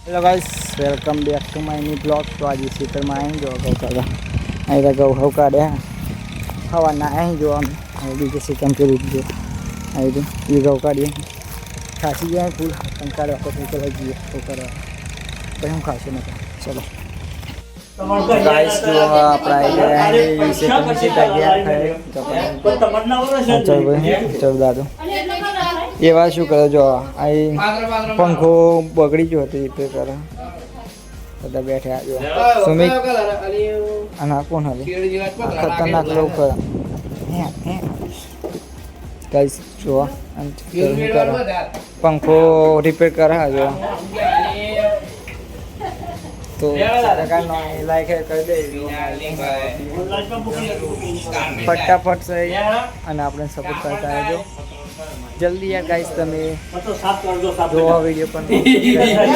Hello guys welcome back to my new blog. तो आज खेतर में आई जो गौ का अँ गौ हव काढ़्या हवा ना आई जो बीजे सीकम के रूप जो आई ये गौ काढ़ी खासी जाए फूल कंकाड़ वक्त चला जी तो कर भाई हम खासे ना चलो गाइस जो अपना सीधा गया चल दादू ये बात शू करे जो आई पंखो बगड़ी जो होती रिपेयर करे બધા બેઠા જો સુમિત અને કોણ હવે ખતરનાક લોક ગાઈસ જો पंखो रिपेयर करा जो तो लाइक है कर दे फटाफट से અને આપણે સપોર્ટ કરતા રહેજો जल्दी यार गाइस तमे जो वीडियो पर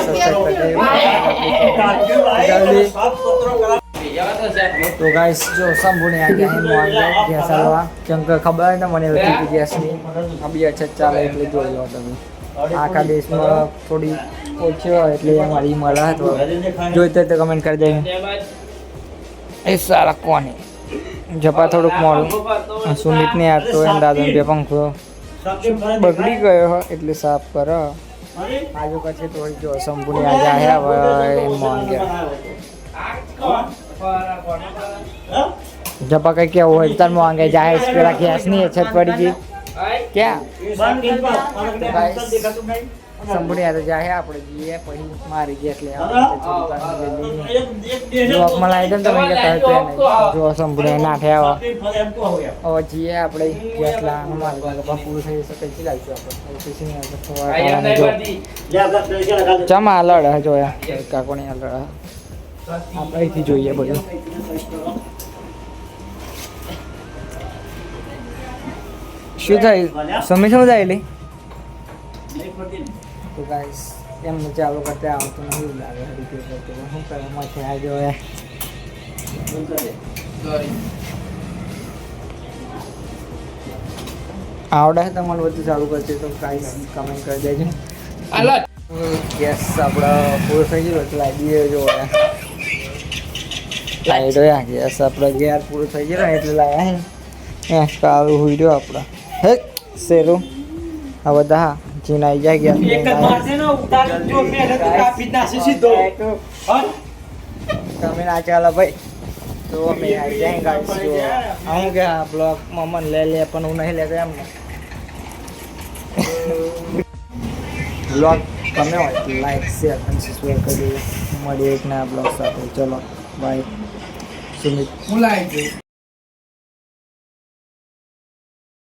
सब्सक्राइब कर देજો जल्दी। तो गाइस जो संभूने आ गया है मोहन गैस हलवा क्योंकि खबर है ना मैंने होती कि गैस नहीं अभी अच्छा चाले એટલે જોઈ લો તમે આખા દેશમાં થોડી ઓછી હોય એટલે અમારી મળે તો જોઈતો તો કમેન્ટ કરી દેજો એ સારા કોને જપા થોડુંક મોડું સુમિત ને આ તો એમ દાદા બે પંખો બગડી ગયો હોય એટલે સાફ કરો આજુ પછી થોડી જો સંપૂર્ણ આજે આવ્યા હવે મોહન ગયા जब कहीं क्या हुआ इतना महंगे जाए इस पे गैस नहीं है छत पड़ी जी क्या संपूर्ण आता जाए आप जी पी मारी गैस ले जो मला आइटम तो मैं कहते हैं जो संपूर्ण ना थे और जी आप गैस ला मारे पूरा થઈ શકે છે લાવજો આપણે ચમા લડ જોયા કાકોની લડ આપણે અહીંથી જોઈએ બધું શું થાય સમય શું થાય લે તો ગાઈસ એમ ચાલુ કરતે આવતું નહીં લાગે રિપેર કરતે હું કરવામાં છે આ જો આવડે તમારું બધું ચાલુ કરશે તો ગાઈસ કમેન્ટ કરી દેજો ગેસ આપણા પૂરો થઈ ગયો એટલે લાવી જો લાઈટ હોય ગેસ આપણે ગેર પૂરો થઈ ગયો એટલે લાવ્યા કાળું હુઈ રહ્યો આપણા હે શેરો આ બધા જીન આવી જાય તમે ના ચાલો ભાઈ તો અમે આવી જાય ગાઈસ હું કે બ્લોગ મમ્મન લે પણ હું નહીં લેતો એમ ને બ્લોગ ગમે હોય તો લાઈક શેર અને સબસ્ક્રાઈબ કરી દેજો મળીએ એક નવા બ્લોગ સાથે ચલો બાય સુમિત હું લાઈક